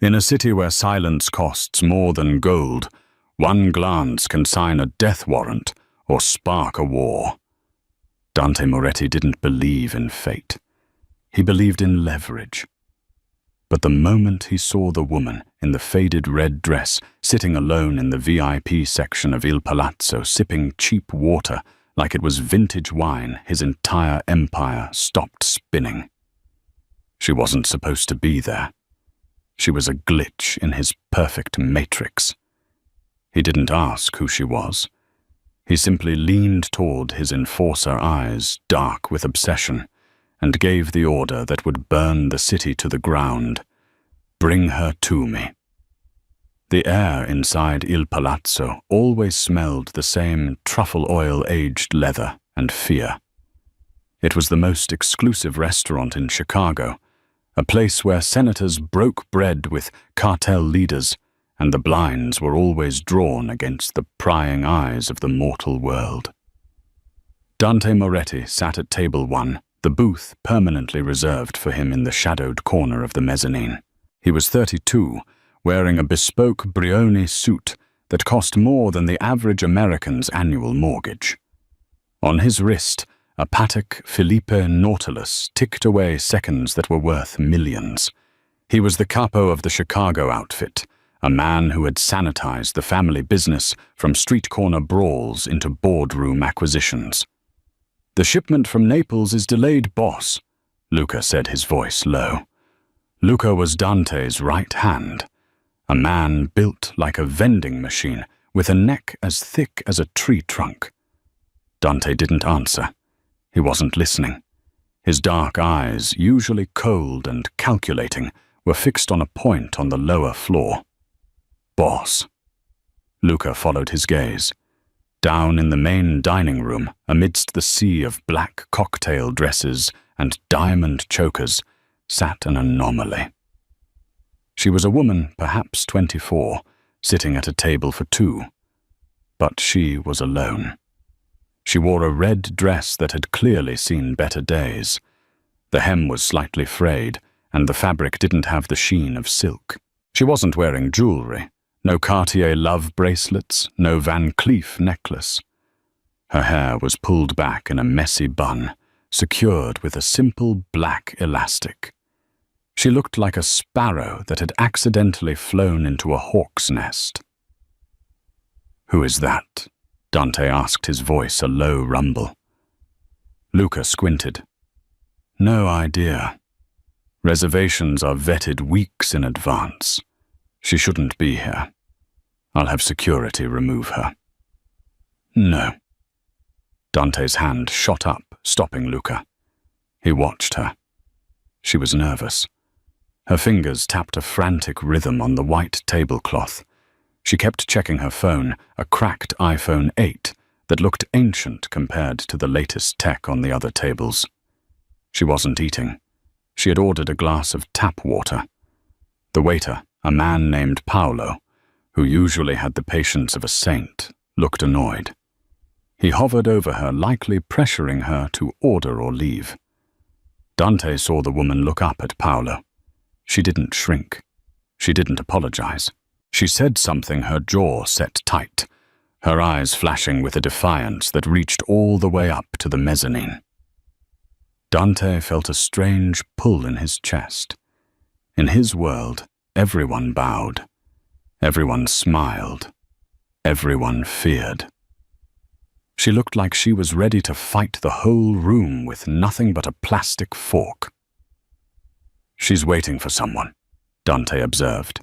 In a city where silence costs more than gold, one glance can sign a death warrant or spark a war. Dante Moretti didn't believe in fate. He believed in leverage. But the moment he saw the woman in the faded red dress sitting alone in the VIP section of Il Palazzo sipping cheap water like it was vintage wine, his entire empire stopped spinning. She wasn't supposed to be there. She was a glitch in his perfect matrix. He didn't ask who she was. He simply leaned toward his enforcer eyes, dark with obsession, and gave the order that would burn the city to the ground. Bring her to me. The air inside Il Palazzo always smelled the same truffle oil-aged leather and fear. It was the most exclusive restaurant in Chicago, a place where senators broke bread with cartel leaders, and the blinds were always drawn against the prying eyes of the mortal world. Dante Moretti sat at table 1, the booth permanently reserved for him in the shadowed corner of the mezzanine. He was 32, wearing a bespoke Brioni suit that cost more than the average American's annual mortgage. On his wrist, a Patek Philippe Nautilus ticked away seconds that were worth millions. He was the capo of the Chicago outfit, a man who had sanitized the family business from street corner brawls into boardroom acquisitions. "The shipment from Naples is delayed, boss," Luca said, his voice low. Luca was Dante's right hand, a man built like a vending machine with a neck as thick as a tree trunk. Dante didn't answer. He wasn't listening. His dark eyes, usually cold and calculating, were fixed on a point on the lower floor. "Boss." Luca followed his gaze. Down in the main dining room, amidst the sea of black cocktail dresses and diamond chokers, sat an anomaly. She was a woman, perhaps 24, sitting at a table for 2. But she was alone. She wore a red dress that had clearly seen better days. The hem was slightly frayed, and the fabric didn't have the sheen of silk. She wasn't wearing jewelry, no Cartier love bracelets, no Van Cleef necklace. Her hair was pulled back in a messy bun, secured with a simple black elastic. She looked like a sparrow that had accidentally flown into a hawk's nest. "Who is that?" Dante asked, his voice a low rumble. Luca squinted. "No idea. Reservations are vetted weeks in advance. She shouldn't be here. I'll have security remove her." "No." Dante's hand shot up, stopping Luca. He watched her. She was nervous. Her fingers tapped a frantic rhythm on the white tablecloth. She kept checking her phone, a cracked iPhone 8 that looked ancient compared to the latest tech on the other tables. She wasn't eating. She had ordered a glass of tap water. The waiter, a man named Paolo, who usually had the patience of a saint, looked annoyed. He hovered over her, likely pressuring her to order or leave. Dante saw the woman look up at Paolo. She didn't shrink. She didn't apologize. She said something, her jaw set tight, her eyes flashing with a defiance that reached all the way up to the mezzanine. Dante felt a strange pull in his chest. In his world, everyone bowed. Everyone smiled. Everyone feared. She looked like she was ready to fight the whole room with nothing but a plastic fork. "She's waiting for someone," Dante observed.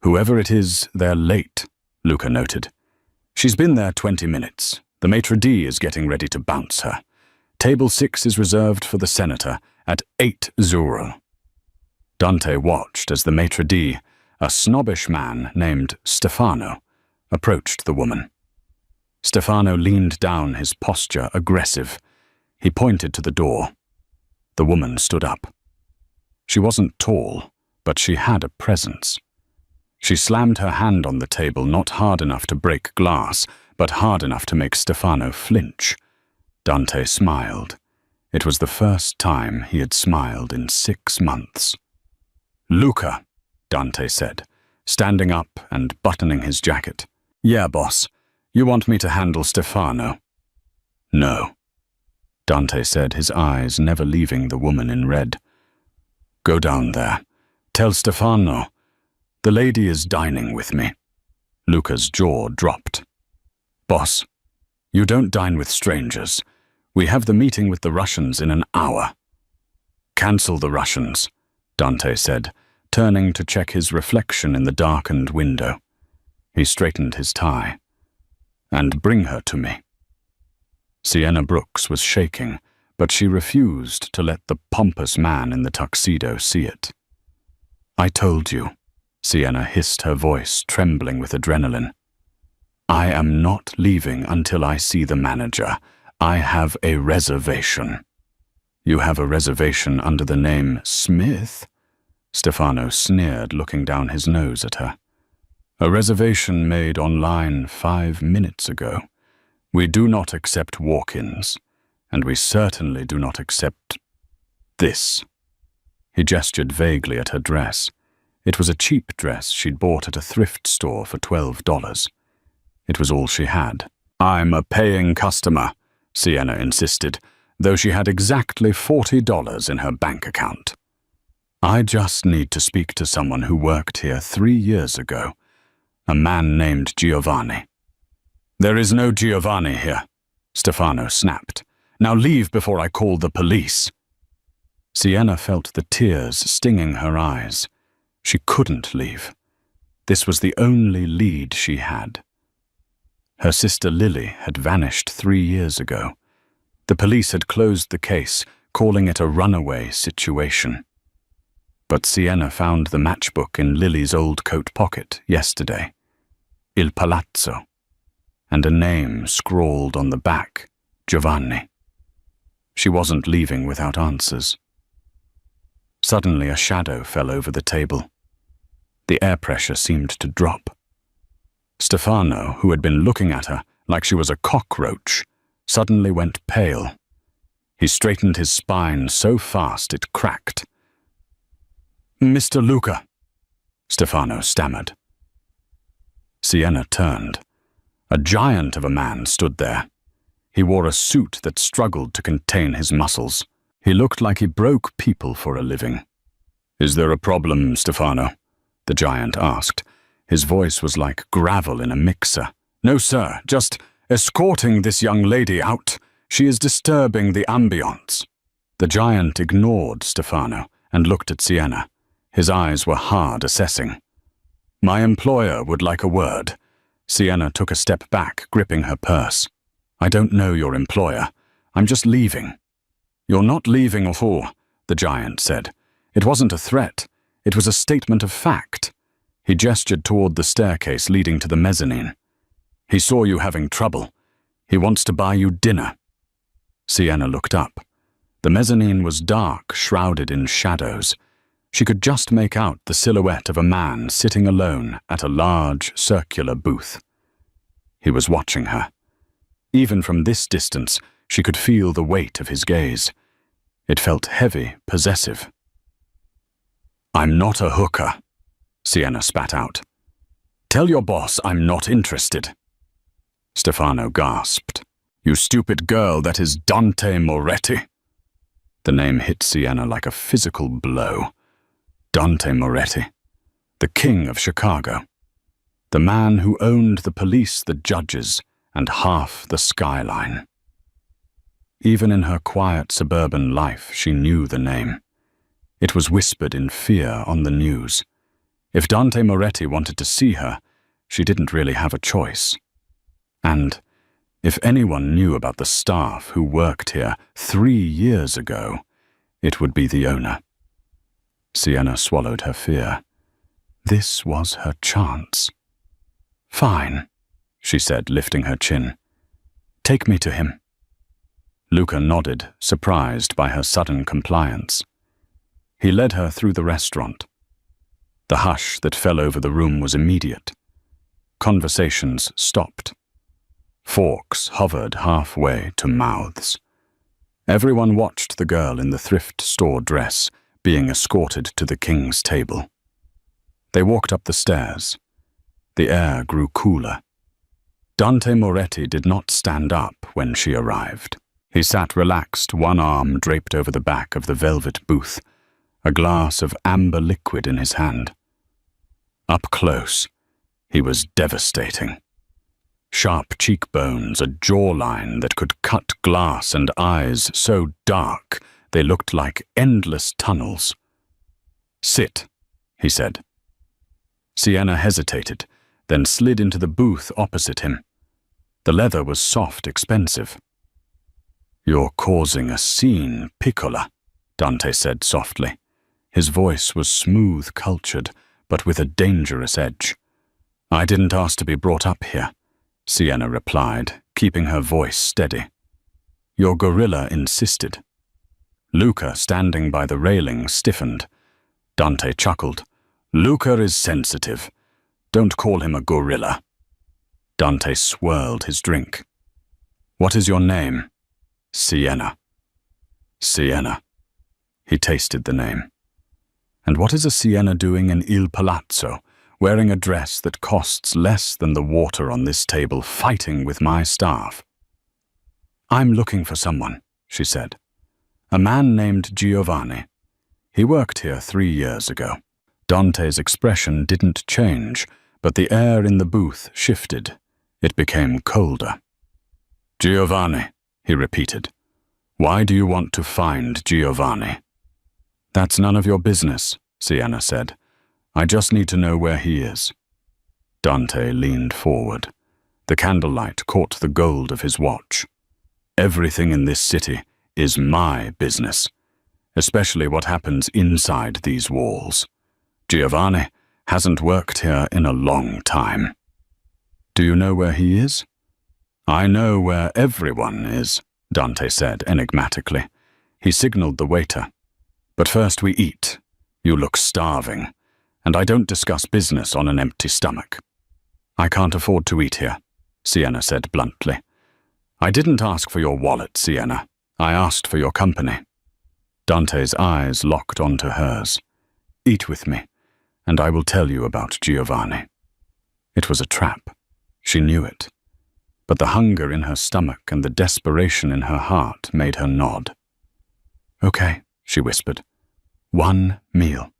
"Whoever it is, they're late," Luca noted. "She's been there 20 minutes. The maitre d' is getting ready to bounce her. Table 6 is reserved for the senator at 8:00. Dante watched as the maitre d', a snobbish man named Stefano, approached the woman. Stefano leaned down, his posture aggressive. He pointed to the door. The woman stood up. She wasn't tall, but she had a presence. She slammed her hand on the table, not hard enough to break glass, but hard enough to make Stefano flinch. Dante smiled. It was the first time he had smiled in 6 months. "Luca," Dante said, standing up and buttoning his jacket. Yeah, boss. You want me to handle Stefano? No, Dante said, his eyes never leaving the woman in red. Go down there. Tell Stefano. The lady is dining with me. Luca's jaw dropped. Boss, you don't dine with strangers. We have the meeting with the Russians in an hour. Cancel the Russians, Dante said, turning to check his reflection in the darkened window. He straightened his tie. And bring her to me. Sienna Brooks was shaking, but she refused to let the pompous man in the tuxedo see it. I told you, Sienna hissed, her voice trembling with adrenaline. I am not leaving until I see the manager. I have a reservation. You have a reservation under the name Smith? Stefano sneered, looking down his nose at her. A reservation made online 5 minutes ago. We do not accept walk-ins, and we certainly do not accept this. He gestured vaguely at her dress. It was a cheap dress she'd bought at a thrift store for $12. It was all she had. I'm a paying customer, Sienna insisted, though she had exactly $40 in her bank account. I just need to speak to someone who worked here 3 years ago, a man named Giovanni. There is no Giovanni here, Stefano snapped. Now leave before I call the police. Sienna felt the tears stinging her eyes. She couldn't leave. This was the only lead she had. Her sister Lily had vanished 3 years ago. The police had closed the case, calling it a runaway situation. But Sienna found the matchbook in Lily's old coat pocket yesterday. Il Palazzo. And a name scrawled on the back, Giovanni. She wasn't leaving without answers. Suddenly a shadow fell over the table. The air pressure seemed to drop. Stefano, who had been looking at her like she was a cockroach, suddenly went pale. He straightened his spine so fast it cracked. Mr. Luca, Stefano stammered. Sienna turned. A giant of a man stood there. He wore a suit that struggled to contain his muscles. He looked like he broke people for a living. Is there a problem, Stefano? The giant asked. His voice was like gravel in a mixer. No, sir, just escorting this young lady out. She is disturbing the ambience. The giant ignored Stefano and looked at Sienna. His eyes were hard, assessing. My employer would like a word. Sienna took a step back, gripping her purse. I don't know your employer. I'm just leaving. You're not leaving at all, the giant said. It wasn't a threat. It was a statement of fact. He gestured toward the staircase leading to the mezzanine. He saw you having trouble. He wants to buy you dinner. Sienna looked up. The mezzanine was dark, shrouded in shadows. She could just make out the silhouette of a man sitting alone at a large, circular booth. He was watching her. Even from this distance, she could feel the weight of his gaze. It felt heavy, possessive. I'm not a hooker, Sienna spat out. Tell your boss I'm not interested. Stefano gasped. You stupid girl, that is Dante Moretti. The name hit Sienna like a physical blow. Dante Moretti, the king of Chicago. The man who owned the police, the judges, and half the skyline. Even in her quiet suburban life, she knew the name. It was whispered in fear on the news. If Dante Moretti wanted to see her, she didn't really have a choice. And if anyone knew about the staff who worked here 3 years ago, it would be the owner. Sienna swallowed her fear. This was her chance. Fine, she said, lifting her chin. Take me to him. Luca nodded, surprised by her sudden compliance. He led her through the restaurant. The hush that fell over the room was immediate. Conversations stopped. Forks hovered halfway to mouths. Everyone watched the girl in the thrift store dress being escorted to the king's table. They walked up the stairs. The air grew cooler. Dante Moretti did not stand up when she arrived. He sat relaxed, one arm draped over the back of the velvet booth, a glass of amber liquid in his hand. Up close, he was devastating. Sharp cheekbones, a jawline that could cut glass, and eyes so dark they looked like endless tunnels. "Sit," he said. Sienna hesitated, then slid into the booth opposite him. The leather was soft, expensive. "You're causing a scene, Piccola," Dante said softly. His voice was smooth, cultured, but with a dangerous edge. "I didn't ask to be brought up here," Sienna replied, keeping her voice steady. "Your gorilla insisted." Luca, standing by the railing, stiffened. Dante chuckled. "Luca is sensitive. Don't call him a gorilla." Dante swirled his drink. "What is your name?" "Sienna." "Sienna." He tasted the name. "And what is a Sienna doing in Il Palazzo, wearing a dress that costs less than the water on this table, fighting with my staff?" "I'm looking for someone," she said. "A man named Giovanni. He worked here 3 years ago." Dante's expression didn't change, but the air in the booth shifted. It became colder. "Giovanni," he repeated. "Why do you want to find Giovanni?" "That's none of your business," Sienna said. "I just need to know where he is." Dante leaned forward. The candlelight caught the gold of his watch. "Everything in this city is my business, especially what happens inside these walls. Giovanni hasn't worked here in a long time." "Do you know where he is?" "I know where everyone is," Dante said enigmatically. He signaled the waiter. "But first we eat. You look starving, and I don't discuss business on an empty stomach." "I can't afford to eat here," Sienna said bluntly. "I didn't ask for your wallet, Sienna. I asked for your company." Dante's eyes locked onto hers. "Eat with me, and I will tell you about Giovanni." It was a trap. She knew it. But the hunger in her stomach and the desperation in her heart made her nod. "Okay," she whispered. "One meal."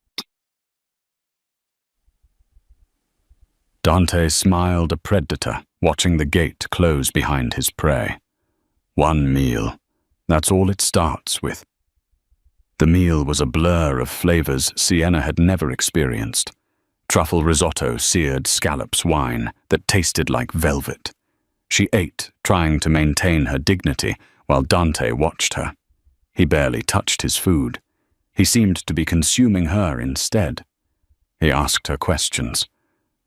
Dante smiled, a predator, watching the gate close behind his prey. One meal. That's all it starts with. The meal was a blur of flavors Sienna had never experienced. Truffle risotto, seared scallops wine that tasted like velvet. She ate, trying to maintain her dignity, while Dante watched her. He barely touched his food. He seemed to be consuming her instead. He asked her questions.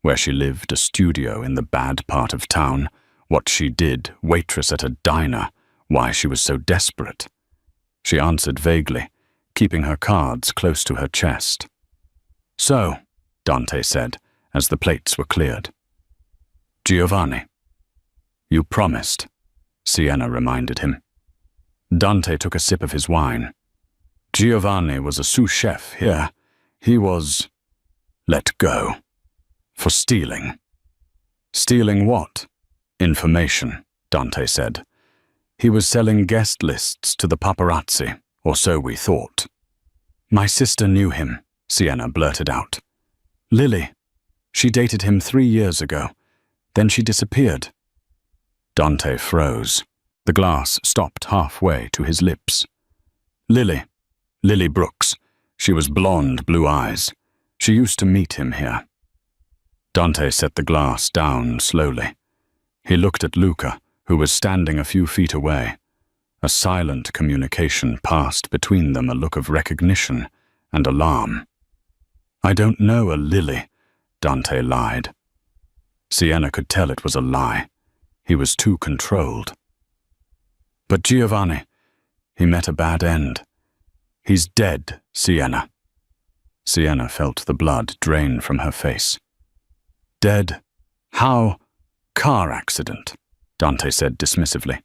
Where she lived, a studio in the bad part of town, what she did, waitress at a diner, why she was so desperate. She answered vaguely, keeping her cards close to her chest. "So," Dante said, as the plates were cleared. "Giovanni." "You promised," Sienna reminded him. Dante took a sip of his wine. "Giovanni was a sous chef here. He was let go. For stealing." "Stealing what?" "Information," Dante said. "He was selling guest lists to the paparazzi, or so we thought." "My sister knew him," Sienna blurted out. "Lily. She dated him 3 years ago. Then she disappeared." Dante froze. The glass stopped halfway to his lips. Lily Brooks. She was blonde, blue eyes. She used to meet him here." Dante set the glass down slowly. He looked at Luca, who was standing a few feet away. A silent communication passed between them, a look of recognition and alarm. "I don't know a Lily," Dante lied. Sienna could tell it was a lie. He was too controlled. "But Giovanni, he met a bad end. He's dead, Sienna." Sienna felt the blood drain from her face. "Dead? How?" "Car accident," Dante said dismissively.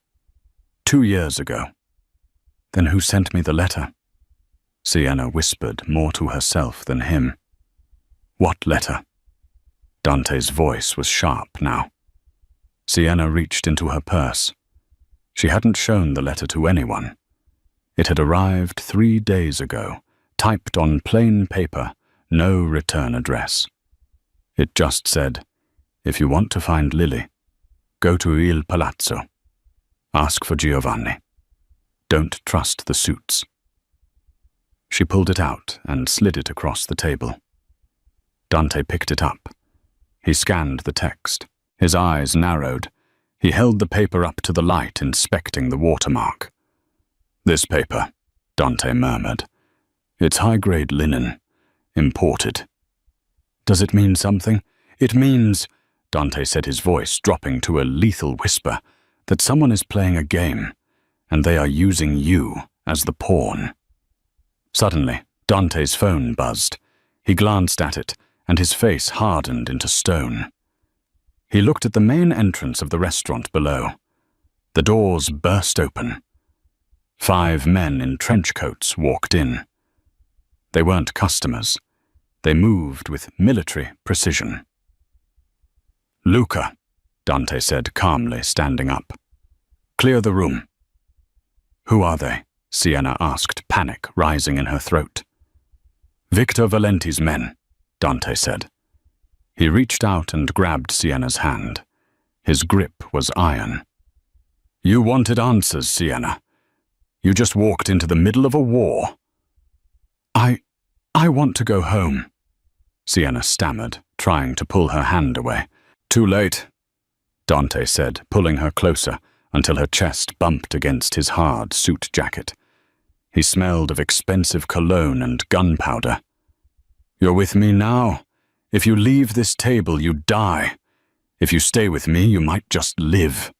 2 years ago." "Then who sent me the letter?" Sienna whispered, more to herself than him. What letter? Dante's voice was sharp now. Sienna reached into her purse. She hadn't shown the letter to anyone. It had arrived 3 days ago, typed on plain paper, no return address. It just said, "If you want to find Lily, go to Il Palazzo. Ask for Giovanni. Don't trust the suits." She pulled it out and slid it across the table. Dante picked it up. He scanned the text. His eyes narrowed. He held the paper up to the light, inspecting the watermark. "This paper," Dante murmured. "It's high-grade linen. Imported." "Does it mean something?" "It means," Dante said, his voice dropping to a lethal whisper, "that someone is playing a game, and they are using you as the pawn." Suddenly, Dante's phone buzzed. He glanced at it, and his face hardened into stone. He looked at the main entrance of the restaurant below. The doors burst open. 5 men in trench coats walked in. They weren't customers. They moved with military precision. "Luca," Dante said calmly, standing up. "Clear the room." "Who are they?" Sienna asked, panic rising in her throat. "Victor Valenti's men," Dante said. He reached out and grabbed Sienna's hand. His grip was iron. "You wanted answers, Sienna. You just walked into the middle of a war." I want to go home," Sienna stammered, trying to pull her hand away. "Too late," Dante said, pulling her closer until her chest bumped against his hard suit jacket. He smelled of expensive cologne and gunpowder. "You're with me now. If you leave this table, you die. If you stay with me, you might just live."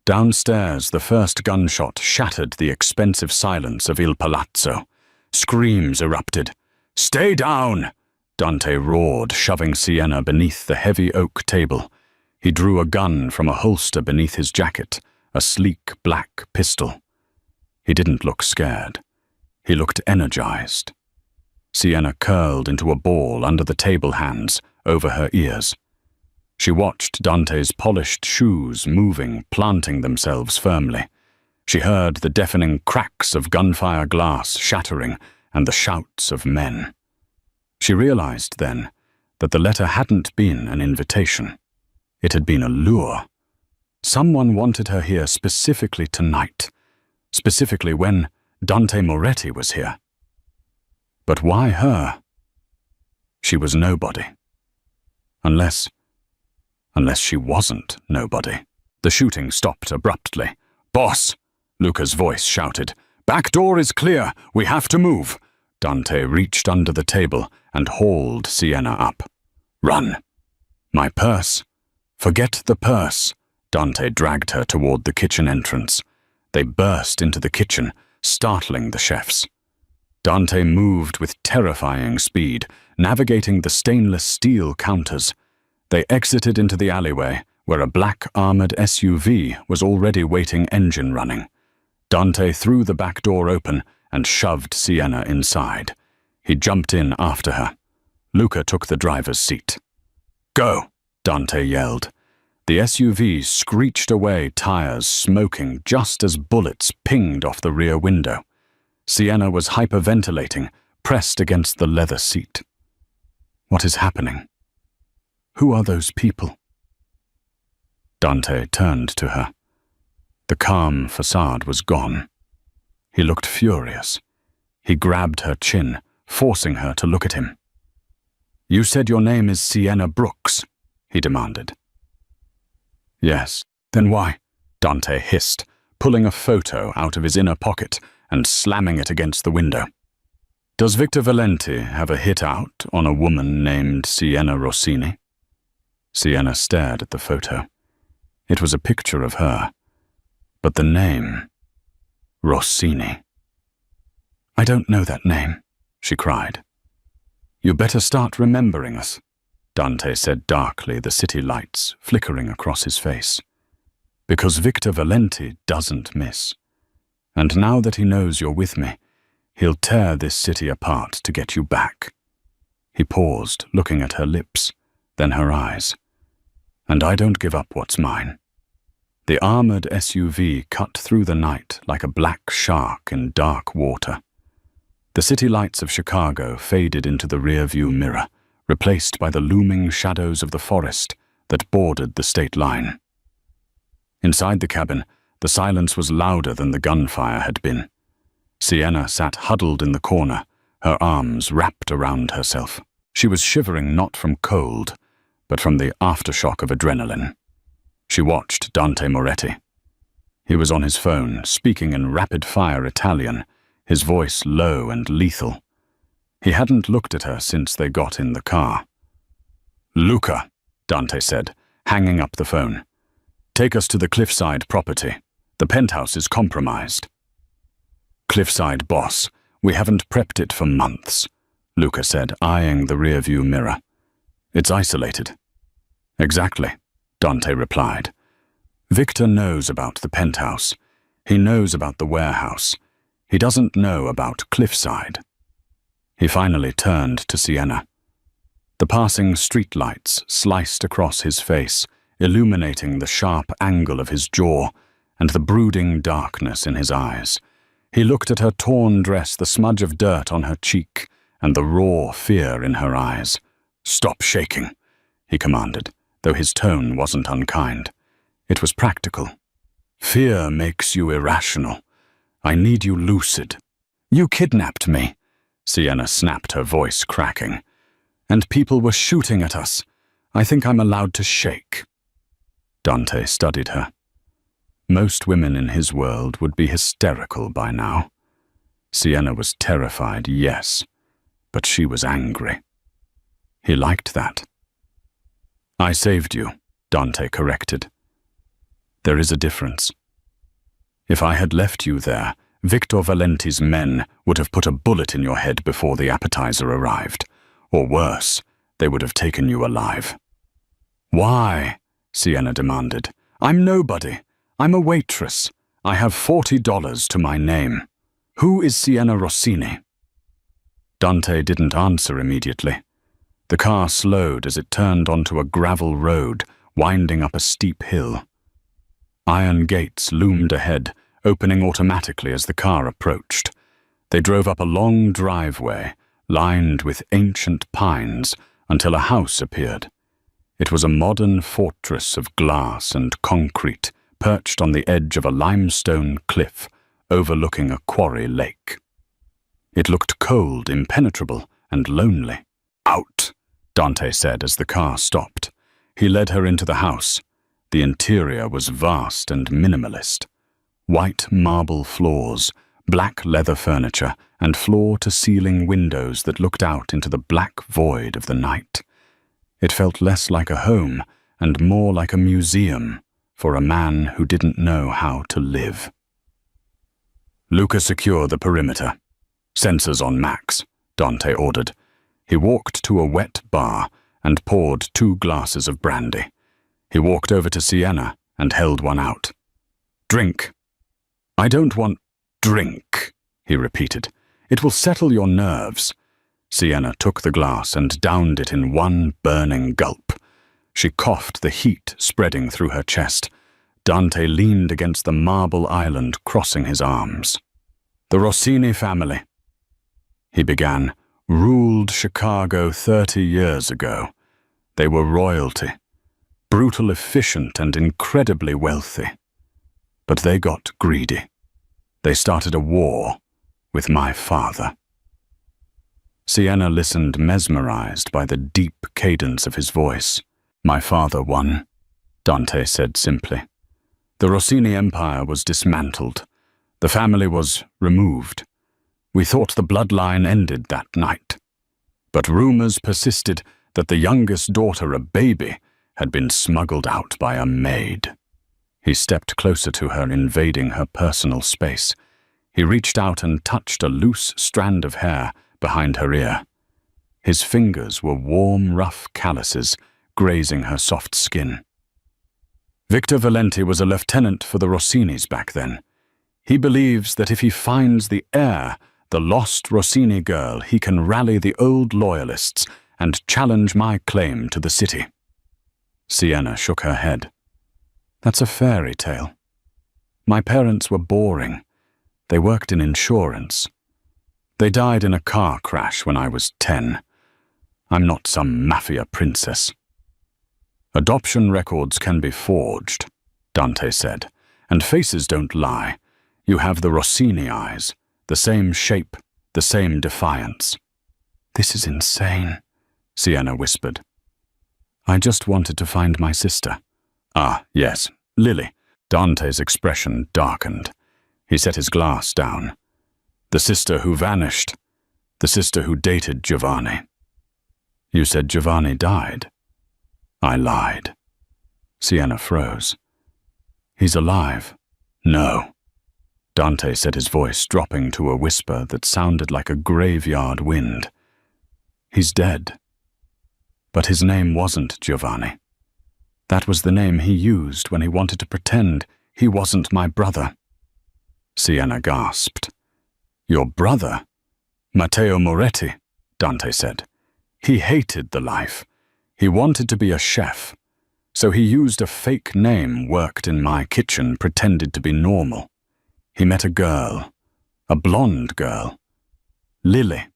Downstairs, the first gunshot shattered the expensive silence of Il Palazzo. Screams erupted. "Stay down!" Dante roared, shoving Sienna beneath the heavy oak table. He drew a gun from a holster beneath his jacket, a sleek black pistol. He didn't look scared. He looked energized. Sienna curled into a ball under the table hands, over her ears. She watched Dante's polished shoes moving, planting themselves firmly. She heard the deafening cracks of gunfire glass shattering and the shouts of men. She realized then that the letter hadn't been an invitation. It had been a lure. Someone wanted her here specifically tonight, specifically when Dante Moretti was here. But why her? She was nobody. Unless she wasn't nobody. The shooting stopped abruptly. "Boss!" Luca's voice shouted. "Back door is clear. We have to move." Dante reached under the table and hauled Sienna up. "Run." "My purse." "Forget the purse." Dante dragged her toward the kitchen entrance. They burst into the kitchen, startling the chefs. Dante moved with terrifying speed, navigating the stainless steel counters. They exited into the alleyway, where a black armored SUV was already waiting, engine running. Dante threw the back door open and shoved Sienna inside. He jumped in after her. Luca took the driver's seat. "Go!" Dante yelled. The SUV screeched away, tires smoking just as bullets pinged off the rear window. Sienna was hyperventilating, pressed against the leather seat. What is happening? Who are those people? Dante turned to her. The calm facade was gone. He looked furious. He grabbed her chin, forcing her to look at him. "You said your name is Sienna Brooks," he demanded. "Yes, then why?" Dante hissed, pulling a photo out of his inner pocket and slamming it against the window. "Does Victor Valenti have a hit out on a woman named Sienna Rossini?" Sienna stared at the photo. It was a picture of her. But the name, Rossini. "I don't know that name," she cried. "You better start remembering us," Dante said darkly, the city lights flickering across his face. "Because Victor Valenti doesn't miss. And now that he knows you're with me, he'll tear this city apart to get you back." He paused, looking at her lips, then her eyes. "And I don't give up what's mine." The armored SUV cut through the night like a black shark in dark water. The city lights of Chicago faded into the rearview mirror, replaced by the looming shadows of the forest that bordered the state line. Inside the cabin, the silence was louder than the gunfire had been. Sienna sat huddled in the corner, her arms wrapped around herself. She was shivering not from cold, but from the aftershock of adrenaline. She watched Dante Moretti. He was on his phone, speaking in rapid-fire Italian, his voice low and lethal. He hadn't looked at her since they got in the car. "Luca," Dante said, hanging up the phone. "Take us to the Cliffside property. The penthouse is compromised." "Cliffside, boss. We haven't prepped it for months," Luca said, eyeing the rearview mirror. "It's isolated." "Exactly," Dante replied. "Victor knows about the penthouse. He knows about the warehouse. He doesn't know about Cliffside." He finally turned to Sienna. The passing streetlights sliced across his face, illuminating the sharp angle of his jaw and the brooding darkness in his eyes. He looked at her torn dress, the smudge of dirt on her cheek, and the raw fear in her eyes. "Stop shaking," he commanded, though his tone wasn't unkind. It was practical. "Fear makes you irrational. I need you lucid." "You kidnapped me," Sienna snapped, her voice cracking. "And people were shooting at us. I think I'm allowed to shake." Dante studied her. Most women in his world would be hysterical by now. Sienna was terrified, yes, but she was angry. He liked that. "I saved you," Dante corrected. "There is a difference. If I had left you there, Victor Valenti's men would have put a bullet in your head before the appetizer arrived. Or worse, they would have taken you alive." "Why?" Sienna demanded. "I'm nobody. I'm a waitress. I have $40 to my name. Who is Sienna Rossini?" Dante didn't answer immediately. The car slowed as it turned onto a gravel road, winding up a steep hill. Iron gates loomed ahead, opening automatically as the car approached. They drove up a long driveway, lined with ancient pines, until a house appeared. It was a modern fortress of glass and concrete, perched on the edge of a limestone cliff, overlooking a quarry lake. It looked cold, impenetrable, and lonely. "Out," Dante said as the car stopped. He led her into the house. The interior was vast and minimalist. White marble floors, black leather furniture, and floor-to-ceiling windows that looked out into the black void of the night. It felt less like a home and more like a museum for a man who didn't know how to live. "Luca, secure the perimeter. Sensors on max," Dante ordered. He walked to a wet bar and poured 2 glasses of brandy. He walked over to Sienna and held one out. "Drink." "I don't want drink," he repeated. "It will settle your nerves." Sienna took the glass and downed it in one burning gulp. She coughed, the heat spreading through her chest. Dante leaned against the marble island, crossing his arms. "The Rossini family," he began, "ruled Chicago 30 years ago. They were royalty, brutal, efficient, and incredibly wealthy. But they got greedy. They started a war with my father." Sienna listened, mesmerized by the deep cadence of his voice. "My father won," Dante said simply. "The Rossini empire was dismantled. The family was removed. We thought the bloodline ended that night. But rumors persisted that the youngest daughter, a baby, had been smuggled out by a maid." He stepped closer to her, invading her personal space. He reached out and touched a loose strand of hair behind her ear. His fingers were warm, rough calluses grazing her soft skin. "Victor Valenti was a lieutenant for the Rossinis back then. He believes that if he finds the heir, the lost Rossini girl, he can rally the old loyalists and challenge my claim to the city." Sienna shook her head. "That's a fairy tale. My parents were boring. They worked in insurance. They died in a car crash when I was 10. I'm not some Mafia princess." "Adoption records can be forged," Dante said, "and faces don't lie. You have the Rossini eyes, the same shape, the same defiance." "This is insane," Sienna whispered. "I just wanted to find my sister." "Ah, yes, Lily." Dante's expression darkened. He set his glass down. "The sister who vanished. The sister who dated Giovanni." "You said Giovanni died." "I lied." Sienna froze. "He's alive." "No." Dante said, his voice dropping to a whisper that sounded like a graveyard wind. "He's dead." But his name wasn't Giovanni. That was the name he used when he wanted to pretend he wasn't my brother. Sienna gasped. "Your brother?" "Matteo Moretti," Dante said. "He hated the life. He wanted to be a chef. So he used a fake name, worked in my kitchen, pretended to be normal. He met a girl, a blonde girl. Lily."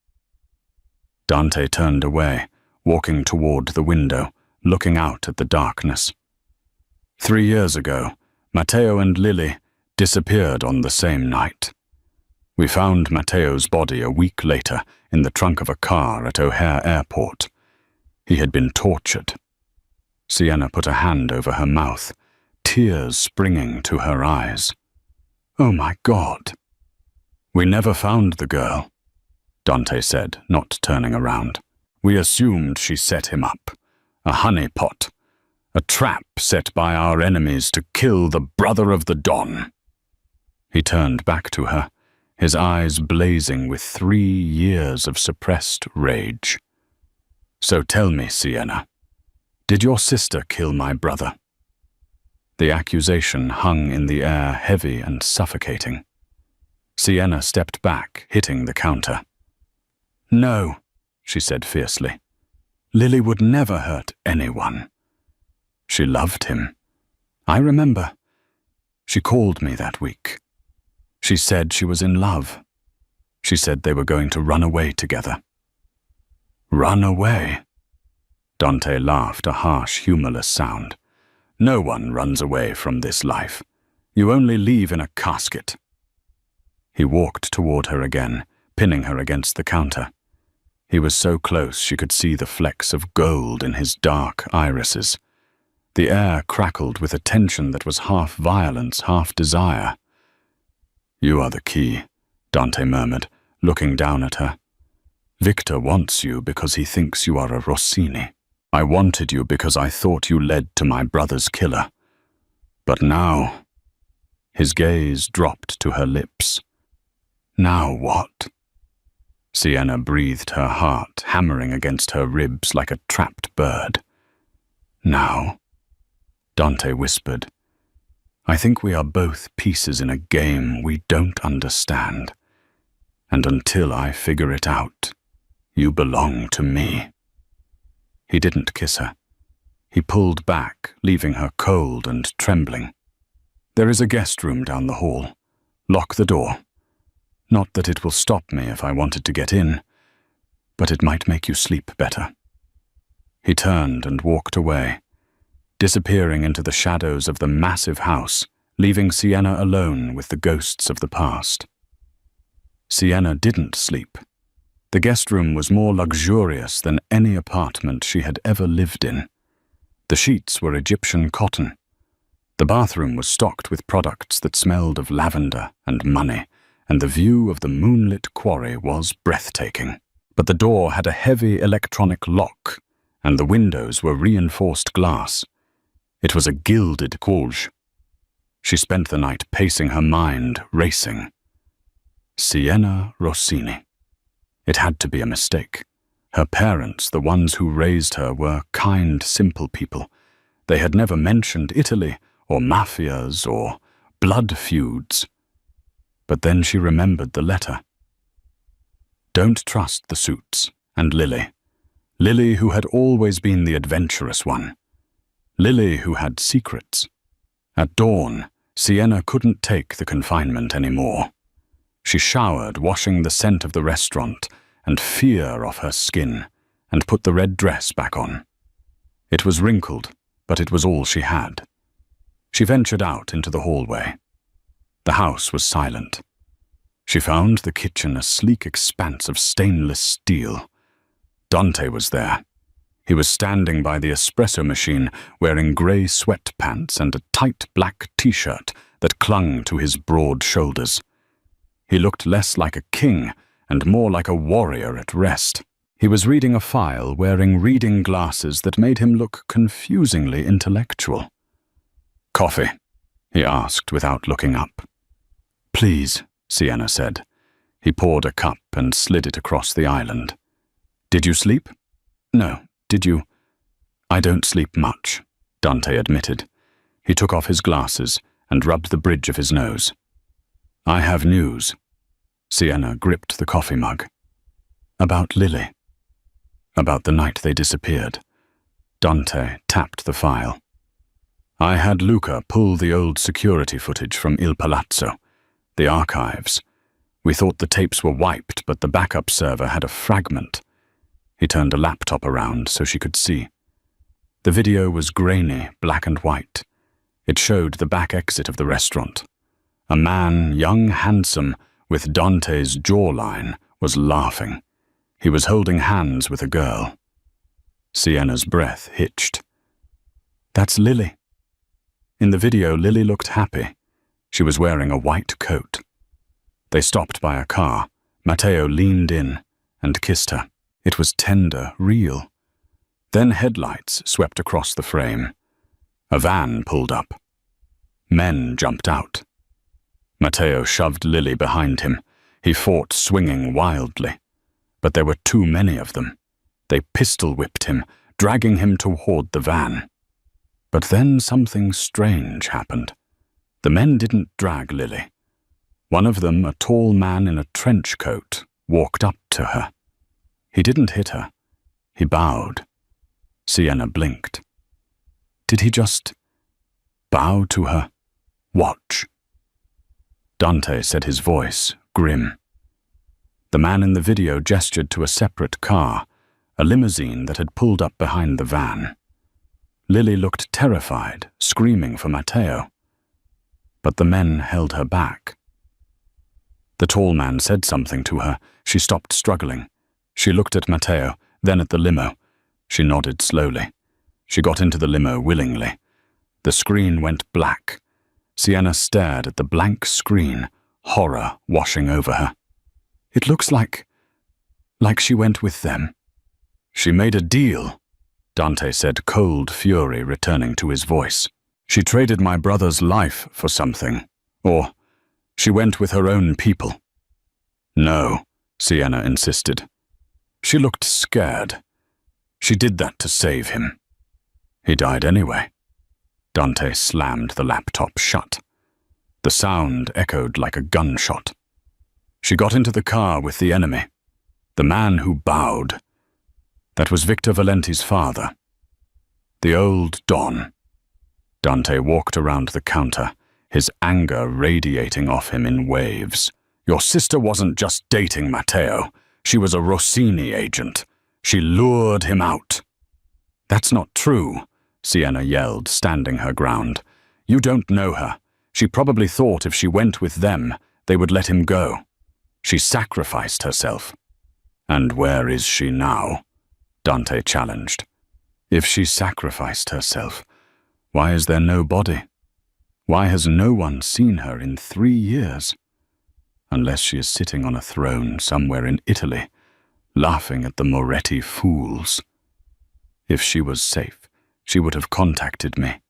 Dante turned away, walking toward the window, looking out at the darkness. 3 years ago, Matteo and Lily disappeared on the same night. We found Matteo's body a week later in the trunk of a car at O'Hare Airport. He had been tortured. Sienna put a hand over her mouth, tears springing to her eyes. "Oh my God." "We never found the girl," Dante said, not turning around. "We assumed she set him up. A honeypot. A trap set by our enemies to kill the brother of the Don." He turned back to her, his eyes blazing with 3 years of suppressed rage. "So tell me, Sienna, did your sister kill my brother?" The accusation hung in the air, heavy and suffocating. Sienna stepped back, hitting the counter. "No," she said fiercely. "Lily would never hurt anyone. She loved him. I remember. She called me that week. She said she was in love. She said they were going to run away together." "Run away?" Dante laughed, a harsh, humorless sound. "No one runs away from this life. You only leave in a casket." He walked toward her again, pinning her against the counter. He was so close she could see the flecks of gold in his dark irises. The air crackled with a tension that was half violence, half desire. "You are the key," Dante murmured, looking down at her. "Victor wants you because he thinks you are a Rossini. I wanted you because I thought you led to my brother's killer. But now..." His gaze dropped to her lips. "Now what?" Sienna breathed, her heart hammering against her ribs like a trapped bird. "Now," Dante whispered, "I think we are both pieces in a game we don't understand. And until I figure it out, you belong to me." He didn't kiss her. He pulled back, leaving her cold and trembling. "There is a guest room down the hall. Lock the door. Not that it will stop me if I wanted to get in, but it might make you sleep better." He turned and walked away, disappearing into the shadows of the massive house, leaving Sienna alone with the ghosts of the past. Sienna didn't sleep. The guest room was more luxurious than any apartment she had ever lived in. The sheets were Egyptian cotton. The bathroom was stocked with products that smelled of lavender and money, and the view of the moonlit quarry was breathtaking. But the door had a heavy electronic lock, and the windows were reinforced glass. It was a gilded courge. She spent the night pacing her mind, racing. Sienna Rossini. It had to be a mistake. Her parents, the ones who raised her, were kind, simple people. They had never mentioned Italy, or mafias, or blood feuds. But then she remembered the letter. "Don't trust the suits, and Lily. Lily, who had always been the adventurous one. Lily, who had secrets. At dawn, Sienna couldn't take the confinement anymore. She showered, washing the scent of the restaurant and fear off her skin, and put the red dress back on. It was wrinkled, but it was all she had. She ventured out into the hallway. The house was silent. She found the kitchen a sleek expanse of stainless steel. Dante was there. He was standing by the espresso machine, wearing grey sweatpants and a tight black t-shirt that clung to his broad shoulders. He looked less like a king and more like a warrior at rest. He was reading a file, wearing reading glasses that made him look confusingly intellectual. "Coffee?" he asked without looking up. "Please," Sienna said. He poured a cup and slid it across the island. "Did you sleep?" "No. Did you?" "I don't sleep much," Dante admitted. He took off his glasses and rubbed the bridge of his nose. "I have news." Sienna gripped the coffee mug. "About Lily." "About the night they disappeared." Dante tapped the file. "I had Luca pull the old security footage from Il Palazzo, the archives. We thought the tapes were wiped, but the backup server had a fragment." He turned a laptop around so she could see. The video was grainy, black and white. It showed the back exit of the restaurant. A man, young, handsome, with Dante's jawline, was laughing. He was holding hands with a girl. Sienna's breath hitched. "That's Lily." In the video, Lily looked happy. She was wearing a white coat. They stopped by a car. Matteo leaned in and kissed her. It was tender, real. Then headlights swept across the frame. A van pulled up. Men jumped out. Matteo shoved Lily behind him. He fought, swinging wildly. But there were too many of them. They pistol-whipped him, dragging him toward the van. But then something strange happened. The men didn't drag Lily. One of them, a tall man in a trench coat, walked up to her. He didn't hit her. He bowed. Sienna blinked. Did he just bow to her? Watch. Dante said, his voice grim. The man in the video gestured to a separate car, a limousine that had pulled up behind the van. Lily looked terrified, screaming for Matteo. But the men held her back. The tall man said something to her. She stopped struggling. She looked at Matteo, then at the limo. She nodded slowly. She got into the limo willingly. The screen went black. Sienna stared at the blank screen, horror washing over her. It looks like she went with them. She made a deal, Dante said, cold fury returning to his voice. She traded my brother's life for something. Or she went with her own people. No, Sienna insisted. She looked scared. She did that to save him. He died anyway. Dante slammed the laptop shut. The sound echoed like a gunshot. She got into the car with the enemy, the man who bowed. That was Victor Valenti's father, the old Don. Dante walked around the counter, his anger radiating off him in waves. Your sister wasn't just dating Matteo. She was a Rossini agent. She lured him out. That's not true, Sienna yelled, standing her ground. You don't know her. She probably thought if she went with them, they would let him go. She sacrificed herself. And where is she now? Dante challenged. If she sacrificed herself, why is there no body? Why has no one seen her in 3 years? Unless she is sitting on a throne somewhere in Italy, laughing at the Moretti fools. If she was safe, she would have contacted me.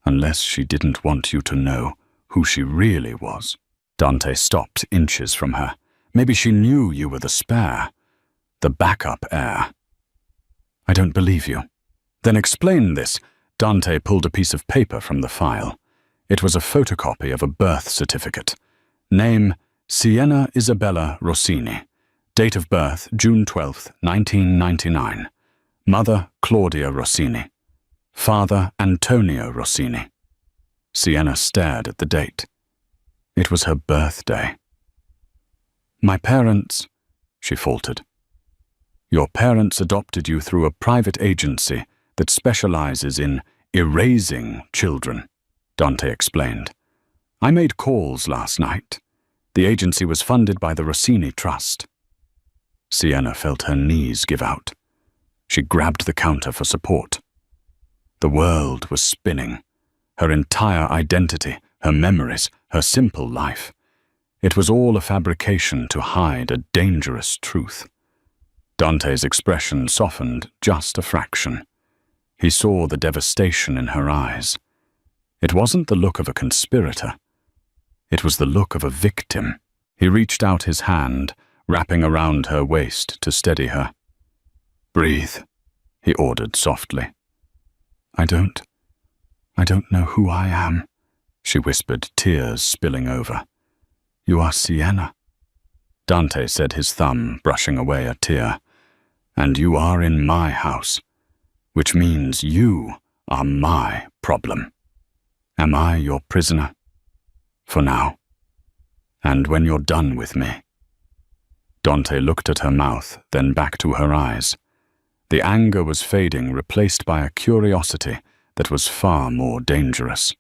Unless she didn't want you to know who she really was. Dante stopped inches from her. Maybe she knew you were the spare, the backup heir. I don't believe you. Then explain this. Dante pulled a piece of paper from the file. It was a photocopy of a birth certificate. Name, Sienna Isabella Rossini. Date of birth, June 12, 1999. Mother, Claudia Rossini. Father, Antonio Rossini. Sienna stared at the date. It was her birthday. My parents, she faltered. Your parents adopted you through a private agency that specializes in erasing children, Dante explained. I made calls last night. The agency was funded by the Rossini Trust. Sienna felt her knees give out. She grabbed the counter for support. The world was spinning. Her entire identity, her memories, her simple life. It was all a fabrication to hide a dangerous truth. Dante's expression softened just a fraction. He saw the devastation in her eyes. It wasn't the look of a conspirator. It was the look of a victim. He reached out his hand, wrapping around her waist to steady her. Breathe, he ordered softly. I don't know who I am, she whispered, tears spilling over. You are Sienna, Dante said, his thumb brushing away a tear. And you are in my house, which means you are my problem. Am I your prisoner? For now. And when you're done with me. Dante looked at her mouth, then back to her eyes. The anger was fading, replaced by a curiosity that was far more dangerous.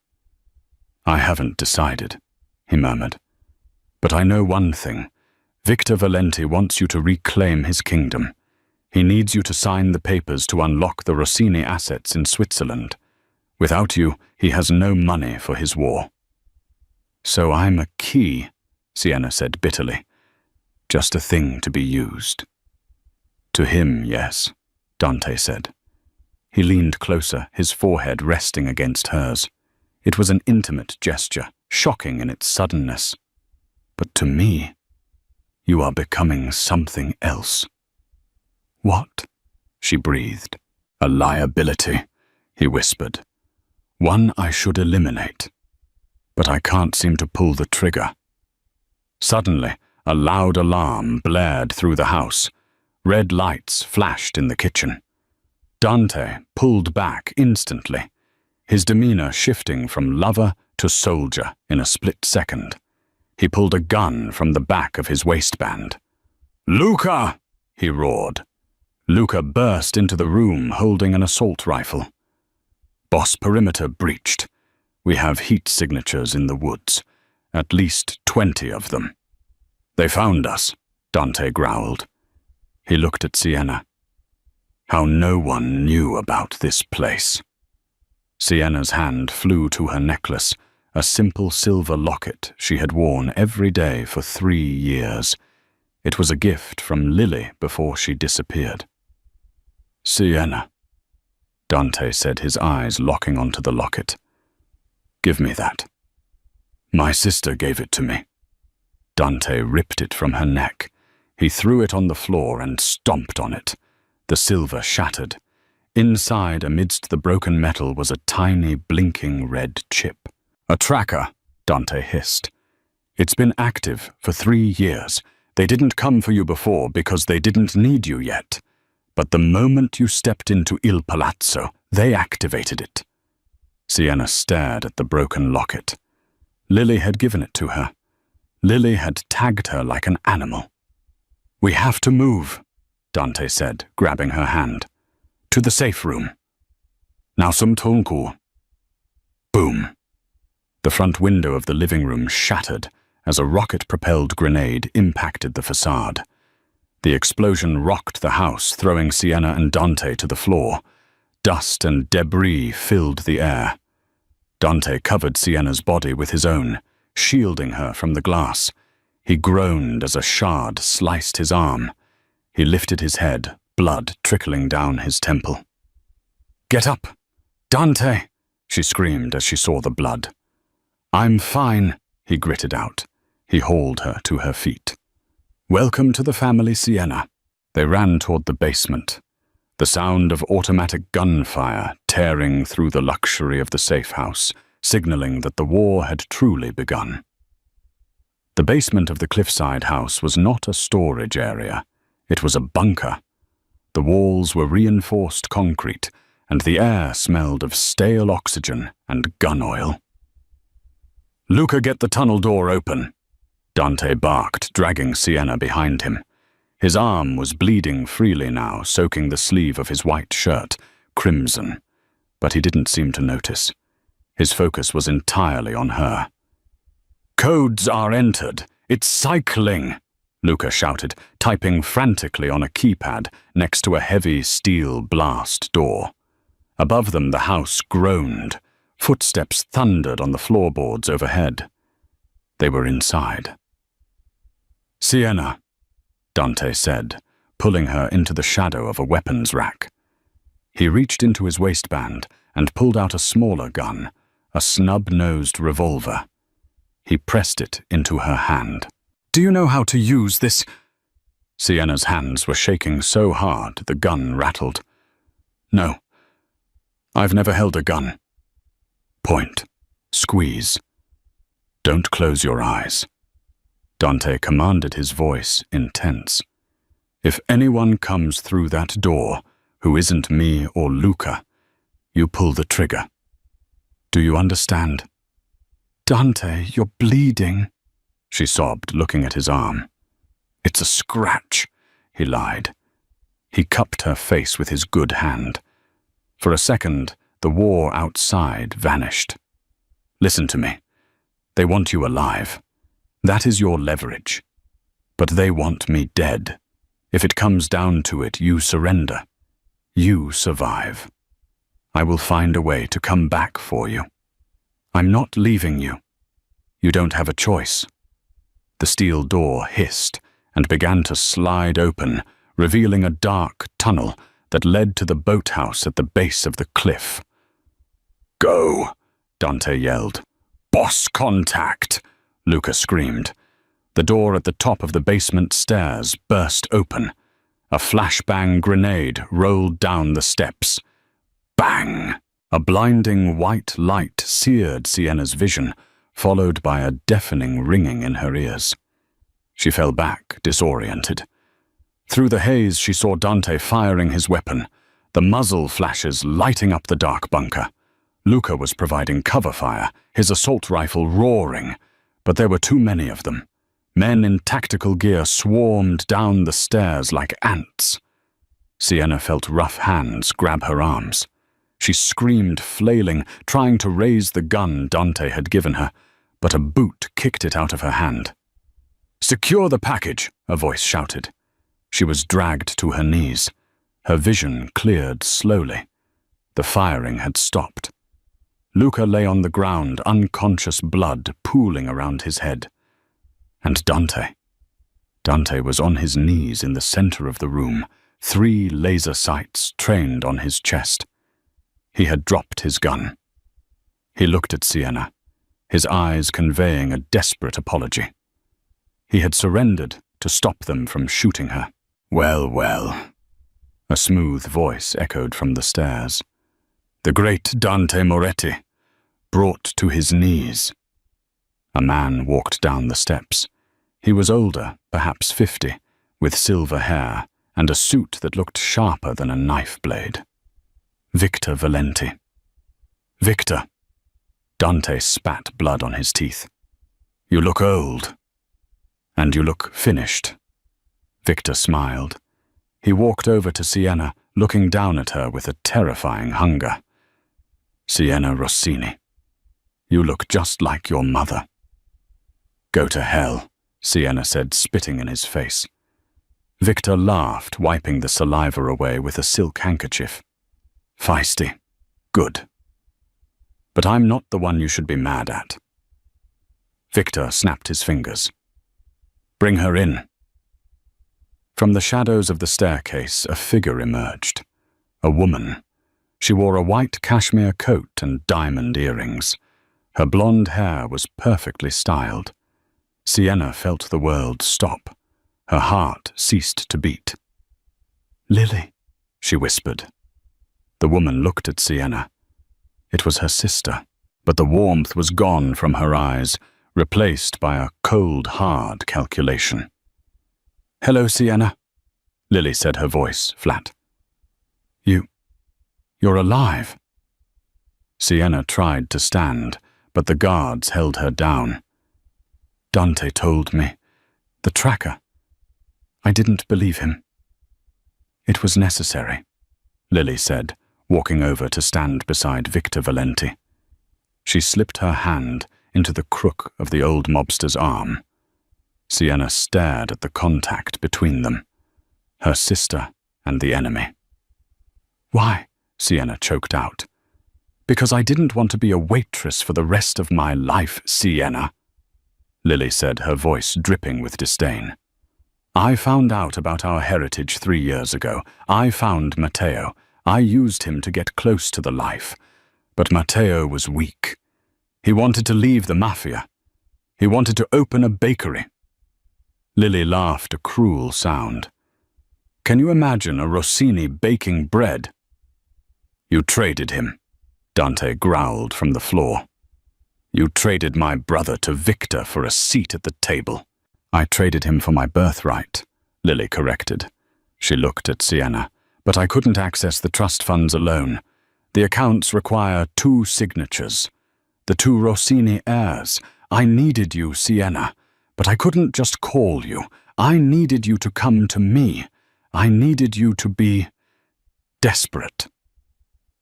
I haven't decided, he murmured. But I know one thing. Victor Valenti wants you to reclaim his kingdom. He needs you to sign the papers to unlock the Rossini assets in Switzerland. Without you, he has no money for his war. So I'm a key, Sienna said bitterly. Just a thing to be used. To him, yes, Dante said. He leaned closer, his forehead resting against hers. It was an intimate gesture, shocking in its suddenness. But to me, you are becoming something else. What? She breathed. A liability, he whispered. One I should eliminate. But I can't seem to pull the trigger. Suddenly, a loud alarm blared through the house. Red lights flashed in the kitchen. Dante pulled back instantly, his demeanor shifting from lover to soldier in a split second. He pulled a gun from the back of his waistband. Luca! He roared. Luca burst into the room holding an assault rifle. Boss, perimeter breached. We have heat signatures in the woods, at least 20 of them. They found us, Dante growled. He looked at Sienna. How no one knew about this place. Sienna's hand flew to her necklace, a simple silver locket she had worn every day for 3 years. It was a gift from Lily before she disappeared. Sienna, Dante said, his eyes locking onto the locket. Give me that. My sister gave it to me. Dante ripped it from her neck. He threw it on the floor and stomped on it. The silver shattered. Inside, amidst the broken metal, was a tiny, blinking red chip. A tracker, Dante hissed. It's been active for 3 years. They didn't come for you before because they didn't need you yet. But the moment you stepped into Il Palazzo, they activated it. Sienna stared at the broken locket. Lily had given it to her. Lily had tagged her like an animal. We have to move, Dante said, grabbing her hand. To the safe room. Now some tonku. Boom. The front window of the living room shattered as a rocket-propelled grenade impacted the facade. The explosion rocked the house, throwing Sienna and Dante to the floor. Dust and debris filled the air. Dante covered Sienna's body with his own, shielding her from the glass. He groaned as a shard sliced his arm. He lifted his head, blood trickling down his temple. Get up! Dante! She screamed as she saw the blood. I'm fine, he gritted out. He hauled her to her feet. Welcome to the family, Sienna. They ran toward the basement. The sound of automatic gunfire tearing through the luxury of the safe house, signaling that the war had truly begun. The basement of the cliffside house was not a storage area. It was a bunker. The walls were reinforced concrete, and the air smelled of stale oxygen and gun oil. "Luca, get the tunnel door open," Dante barked, dragging Sienna behind him. His arm was bleeding freely now, soaking the sleeve of his white shirt, crimson, but he didn't seem to notice. His focus was entirely on her. "Codes are entered. It's cycling," Luca shouted, typing frantically on a keypad next to a heavy steel blast door. Above them the house groaned. Footsteps thundered on the floorboards overhead. They were inside. "Sienna," Dante said, pulling her into the shadow of a weapons rack. He reached into his waistband and pulled out a smaller gun, a snub-nosed revolver. He pressed it into her hand. "Do you know how to use this?" Sienna's hands were shaking so hard the gun rattled. "No. I've never held a gun." "Point. Squeeze. Don't close your eyes." Dante commanded, his voice intense. "If anyone comes through that door who isn't me or Luca, you pull the trigger. Do you understand?" "Dante, you're bleeding," she sobbed, looking at his arm. "It's a scratch," he lied. He cupped her face with his good hand. For a second, the war outside vanished. "Listen to me. They want you alive. That is your leverage. But they want me dead. If it comes down to it, you surrender. You survive. I will find a way to come back for you. I'm not leaving you. You don't have a choice." The steel door hissed and began to slide open, revealing a dark tunnel that led to the boathouse at the base of the cliff. "Go," Dante yelled. "Boss contact," Luca screamed. The door at the top of the basement stairs burst open. A flashbang grenade rolled down the steps. Bang! A blinding white light seared Sienna's vision, followed by a deafening ringing in her ears. She fell back, disoriented. Through the haze she saw Dante firing his weapon, the muzzle flashes lighting up the dark bunker. Luca was providing cover fire, his assault rifle roaring, but there were too many of them. Men in tactical gear swarmed down the stairs like ants. Sienna felt rough hands grab her arms. She screamed, flailing, trying to raise the gun Dante had given her, but a boot kicked it out of her hand. "Secure the package," a voice shouted. She was dragged to her knees. Her vision cleared slowly. The firing had stopped. Luca lay on the ground, unconscious blood pooling around his head. And Dante. Dante was on his knees in the center of the room, 3 laser sights trained on his chest. He had dropped his gun. He looked at Sienna, his eyes conveying a desperate apology. He had surrendered to stop them from shooting her. "Well, well," a smooth voice echoed from the stairs. "The great Dante Moretti, brought to his knees." A man walked down the steps. He was older, perhaps 50, with silver hair and a suit that looked sharper than a knife blade. Victor Valenti. "Victor." Dante spat blood on his teeth. "You look old. And you look finished." Victor smiled. He walked over to Sienna, looking down at her with a terrifying hunger. "Sienna Rossini, you look just like your mother." "Go to hell," Sienna said, spitting in his face. Victor laughed, wiping the saliva away with a silk handkerchief. "Feisty. Good. But I'm not the one you should be mad at." Victor snapped his fingers. "Bring her in." From the shadows of the staircase, a figure emerged. A woman. She wore a white cashmere coat and diamond earrings. Her blonde hair was perfectly styled. Sienna felt the world stop. Her heart ceased to beat. "Lily," she whispered. The woman looked at Sienna. It was her sister, but the warmth was gone from her eyes, replaced by a cold, hard calculation. "Hello, Sienna," Lily said, her voice flat. You're alive." Sienna tried to stand, but the guards held her down. "Dante told me. The tracker. I didn't believe him." "It was necessary," Lily said, walking over to stand beside Victor Valenti. She slipped her hand into the crook of the old mobster's arm. Sienna stared at the contact between them, her sister and the enemy. "Why?" Sienna choked out. "Because I didn't want to be a waitress for the rest of my life, Sienna," Lily said, her voice dripping with disdain. "I found out about our heritage 3 years ago. I found Matteo. I used him to get close to the life. But Matteo was weak. He wanted to leave the Mafia. He wanted to open a bakery." Lily laughed a cruel sound. "Can you imagine a Rossini baking bread?" "You traded him," Dante growled from the floor. "You traded my brother to Victor for a seat at the table." "I traded him for my birthright," Lily corrected. She looked at Sienna. "But I couldn't access the trust funds alone. The accounts require 2 signatures. The 2 Rossini heirs. I needed you, Sienna, but I couldn't just call you. I needed you to come to me. I needed you to be desperate."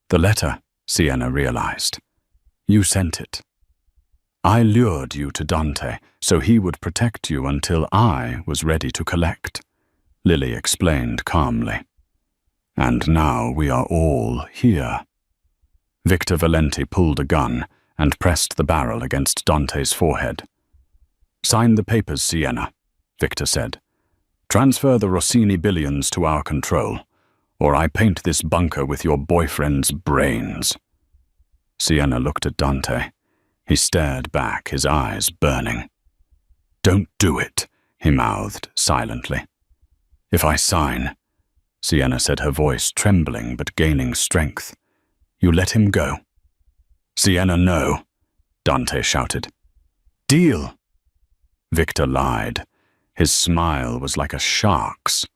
"The letter," Sienna realized. "You sent it. I lured you to Dante so he would protect you until I was ready to collect," Lily explained calmly. "And now we are all here." Victor Valenti pulled a gun and pressed the barrel against Dante's forehead. "Sign the papers, Sienna," Victor said. "Transfer the Rossini billions to our control, or I paint this bunker with your boyfriend's brains." Sienna looked at Dante. He stared back, his eyes burning. "Don't do it," he mouthed silently. "If I sign," Sienna said, her voice trembling but gaining strength, "you let him go." "Sienna, no," Dante shouted. "Deal." Victor lied. His smile was like a shark's.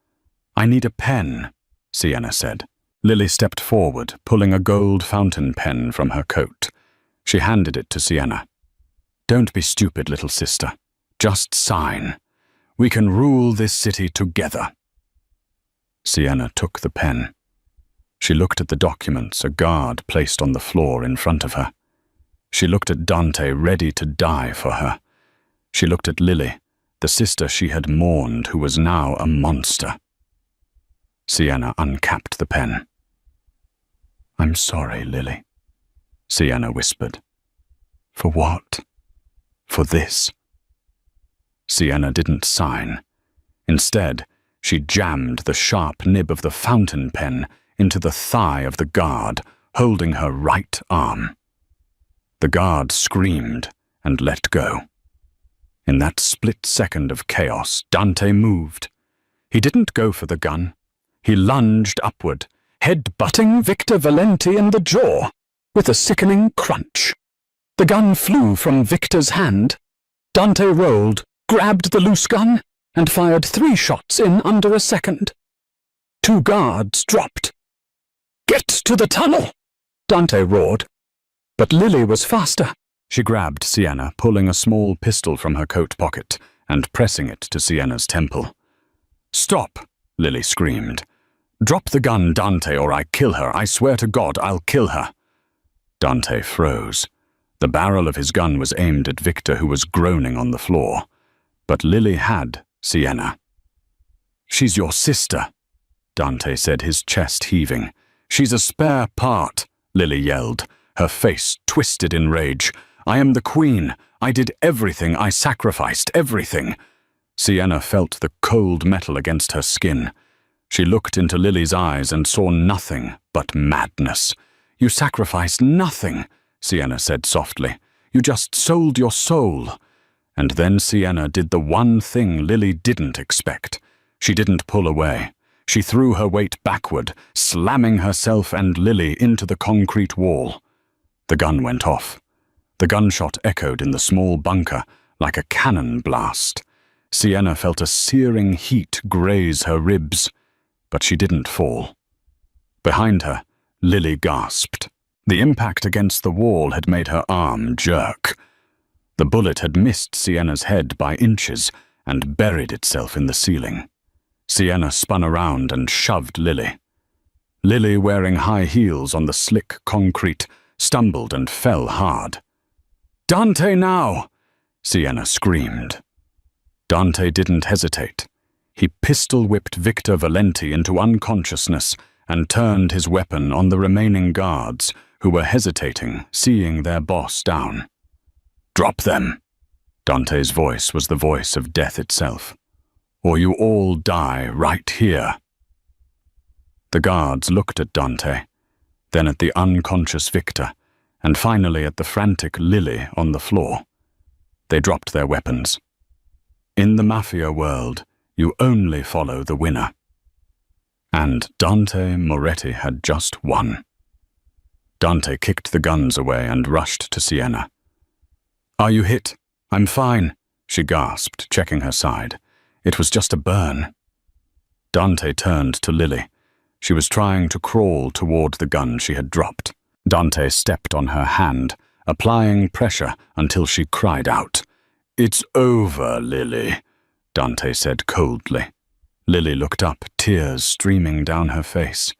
"I need a pen," Sienna said. Lily stepped forward, pulling a gold fountain pen from her coat. She handed it to Sienna. "Don't be stupid, little sister. Just sign. We can rule this city together." Sienna took the pen. She looked at the documents a guard placed on the floor in front of her. She looked at Dante, ready to die for her. She looked at Lily, the sister she had mourned, who was now a monster. Sienna uncapped the pen. "I'm sorry, Lily," Sienna whispered. "For what? For this?" Sienna didn't sign. Instead, she jammed the sharp nib of the fountain pen into the thigh of the guard, holding her right arm. The guard screamed and let go. In that split second of chaos, Dante moved. He didn't go for the gun. He lunged upward, head-butting Victor Valenti in the jaw, with a sickening crunch. The gun flew from Victor's hand. Dante rolled, grabbed the loose gun, and fired 3 shots in under a second. 2 guards dropped. "Get to the tunnel!" Dante roared. But Lily was faster. She grabbed Sienna, pulling a small pistol from her coat pocket and pressing it to Sienna's temple. "Stop!" Lily screamed. "Drop the gun, Dante, or I kill her. I swear to God, I'll kill her." Dante froze. The barrel of his gun was aimed at Victor, who was groaning on the floor. But Lily had Sienna. "She's your sister," Dante said, his chest heaving. "She's a spare part," Lily yelled, her face twisted in rage. "I am the queen. I did everything. I sacrificed everything." Sienna felt the cold metal against her skin. She looked into Lily's eyes and saw nothing but madness. "You sacrificed nothing," Sienna said softly. "You just sold your soul." And then Sienna did the one thing Lily didn't expect. She didn't pull away. She threw her weight backward, slamming herself and Lily into the concrete wall. The gun went off. The gunshot echoed in the small bunker like a cannon blast. Sienna felt a searing heat graze her ribs, but she didn't fall. Behind her, Lily gasped. The impact against the wall had made her arm jerk. The bullet had missed Sienna's head by inches and buried itself in the ceiling. Sienna spun around and shoved Lily. Lily, wearing high heels on the slick concrete, stumbled and fell hard. "Dante now!" Sienna screamed. Dante didn't hesitate. He pistol-whipped Victor Valenti into unconsciousness and turned his weapon on the remaining guards, who were hesitating, seeing their boss down. "Drop them!" Dante's voice was the voice of death itself. "Or you all die right here." The guards looked at Dante, then at the unconscious Victor, and finally at the frantic Lily on the floor. They dropped their weapons. In the Mafia world, you only follow the winner. And Dante Moretti had just won. Dante kicked the guns away and rushed to Sienna. "Are you hit?" "I'm fine," she gasped, checking her side. "It was just a burn." Dante turned to Lily. She was trying to crawl toward the gun she had dropped. Dante stepped on her hand, applying pressure until she cried out. "It's over, Lily," Dante said coldly. Lily looked up, tears streaming down her face.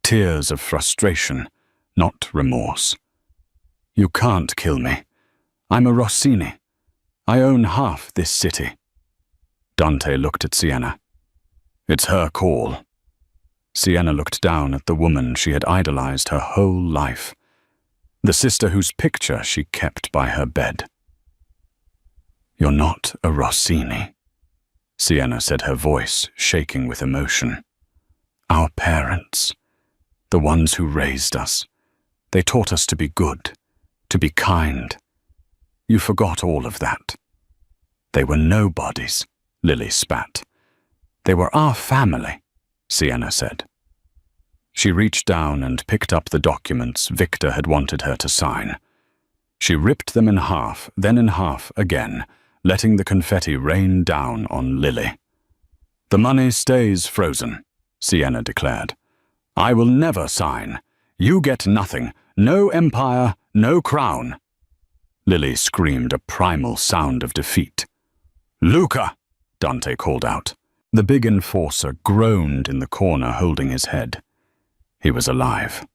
Tears of frustration, not remorse. "You can't kill me. I'm a Rossini. I own half this city." Dante looked at Sienna. "It's her call." Sienna looked down at the woman she had idolized her whole life, the sister whose picture she kept by her bed. "You're not a Rossini," Sienna said, her voice shaking with emotion. "Our parents, the ones who raised us, they taught us to be good, to be kind. You forgot all of that." "They were nobodies," Lily spat. "They were our family," Sienna said. She reached down and picked up the documents Victor had wanted her to sign. She ripped them in half, then in half again, letting the confetti rain down on Lily. "The money stays frozen," Sienna declared. "I will never sign. You get nothing. No empire, no crown." Lily screamed a primal sound of defeat. "Luca!" Dante called out. The big enforcer groaned in the corner, holding his head. He was alive.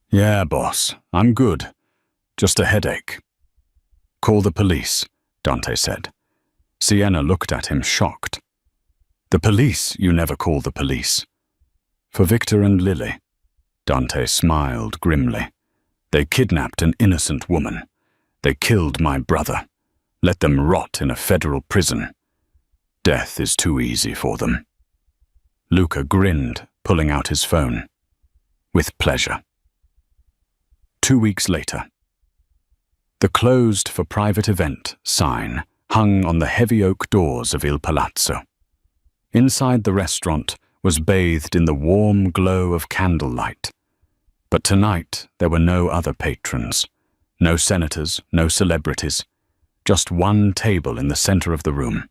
"Yeah, boss, I'm good. Just a headache." "Call the police," Dante said. Sienna looked at him, shocked. "The police? You never call the police." "For Victor and Lily." Dante smiled grimly. "They kidnapped an innocent woman. They killed my brother. Let them rot in a federal prison. Death is too easy for them." Luca grinned, pulling out his phone. "With pleasure." 2 weeks later. The closed for private event sign hung on the heavy oak doors of Il Palazzo. Inside the restaurant was bathed in the warm glow of candlelight. But tonight there were no other patrons. No senators, no celebrities. Just one table in the center of the room.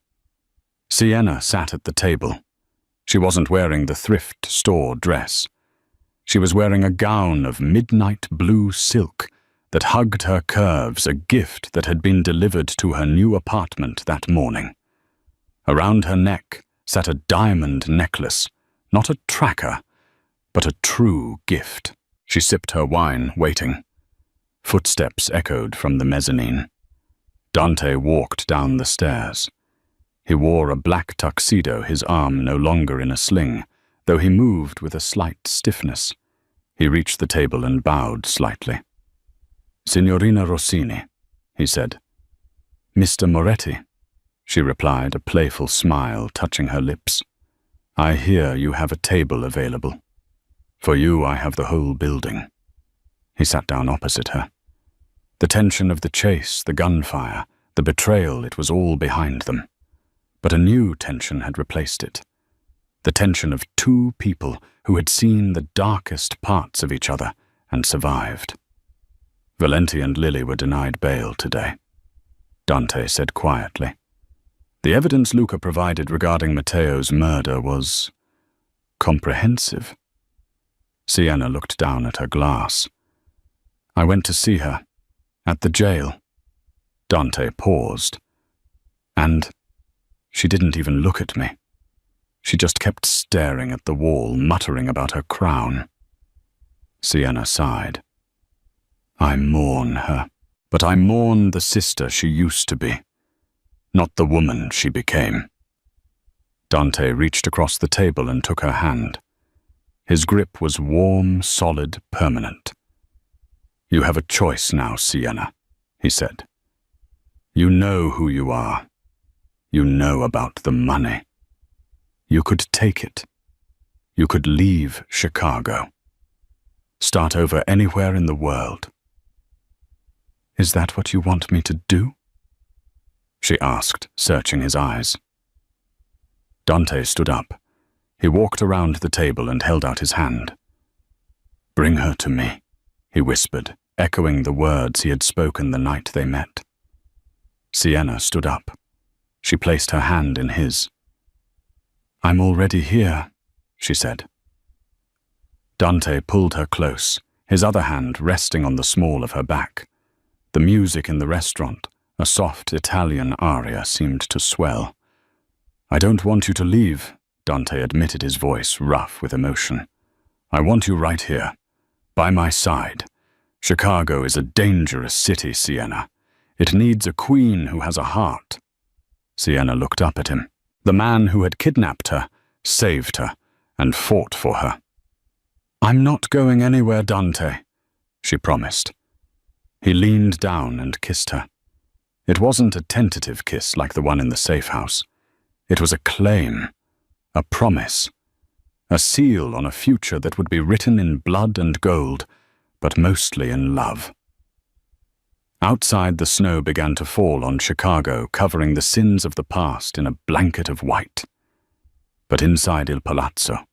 Sienna sat at the table. She wasn't wearing the thrift store dress. She was wearing a gown of midnight blue silk that hugged her curves, a gift that had been delivered to her new apartment that morning. Around her neck sat a diamond necklace, not a tracker, but a true gift. She sipped her wine, waiting. Footsteps echoed from the mezzanine. Dante walked down the stairs. He wore a black tuxedo, his arm no longer in a sling, though he moved with a slight stiffness. He reached the table and bowed slightly. "Signorina Rossini," he said. "Mr. Moretti," she replied, a playful smile touching her lips. "I hear you have a table available. For you, I have the whole building." He sat down opposite her. The tension of the chase, the gunfire, the betrayal, it was all behind them. But a new tension had replaced it. The tension of two people who had seen the darkest parts of each other and survived. Valenti and Lily were denied bail today. Dante said quietly. The evidence Luca provided regarding Matteo's murder was comprehensive. Sienna looked down at her glass. I went to see her, at the jail. Dante paused. And she didn't even look at me. She just kept staring at the wall, muttering about her crown. Sienna sighed. I mourn her, but I mourn the sister she used to be, not the woman she became. Dante reached across the table and took her hand. His grip was warm, solid, permanent. You have a choice now, Sienna, he said. You know who you are. You know about the money. You could take it. You could leave Chicago. Start over anywhere in the world. Is that what you want me to do? She asked, searching his eyes. Dante stood up. He walked around the table and held out his hand. Bring her to me, he whispered, echoing the words he had spoken the night they met. Sienna stood up. She placed her hand in his. I'm already here, she said. Dante pulled her close, his other hand resting on the small of her back. The music in the restaurant, a soft Italian aria, seemed to swell. I don't want you to leave, Dante admitted, his voice rough with emotion. I want you right here, by my side. Chicago is a dangerous city, Sienna. It needs a queen who has a heart. Sienna looked up at him. The man who had kidnapped her, saved her, and fought for her. I'm not going anywhere, Dante, she promised. He leaned down and kissed her. It wasn't a tentative kiss like the one in the safe house. It was a claim, a promise, a seal on a future that would be written in blood and gold, but mostly in love. Outside, the snow began to fall on Chicago, covering the sins of the past in a blanket of white. But inside Il Palazzo,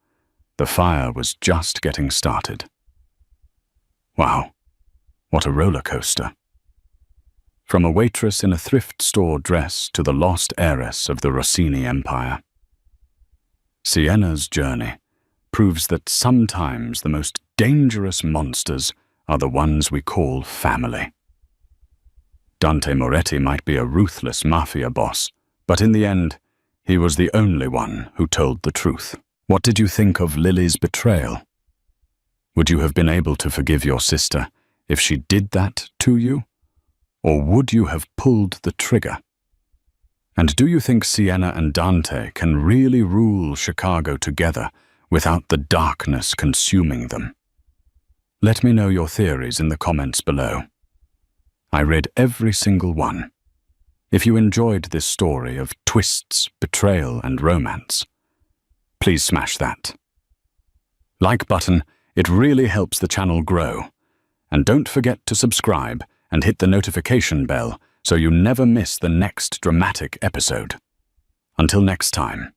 the fire was just getting started. Wow, what a roller coaster. From a waitress in a thrift store dress to the lost heiress of the Rossini Empire. Sienna's journey proves that sometimes the most dangerous monsters are the ones we call family. Dante Moretti might be a ruthless mafia boss, but in the end, he was the only one who told the truth. What did you think of Lily's betrayal? Would you have been able to forgive your sister if she did that to you? Or would you have pulled the trigger? And do you think Sienna and Dante can really rule Chicago together without the darkness consuming them? Let me know your theories in the comments below. I read every single one. If you enjoyed this story of twists, betrayal, and romance, please smash that like button. It really helps the channel grow. And don't forget to subscribe and hit the notification bell so you never miss the next dramatic episode. Until next time.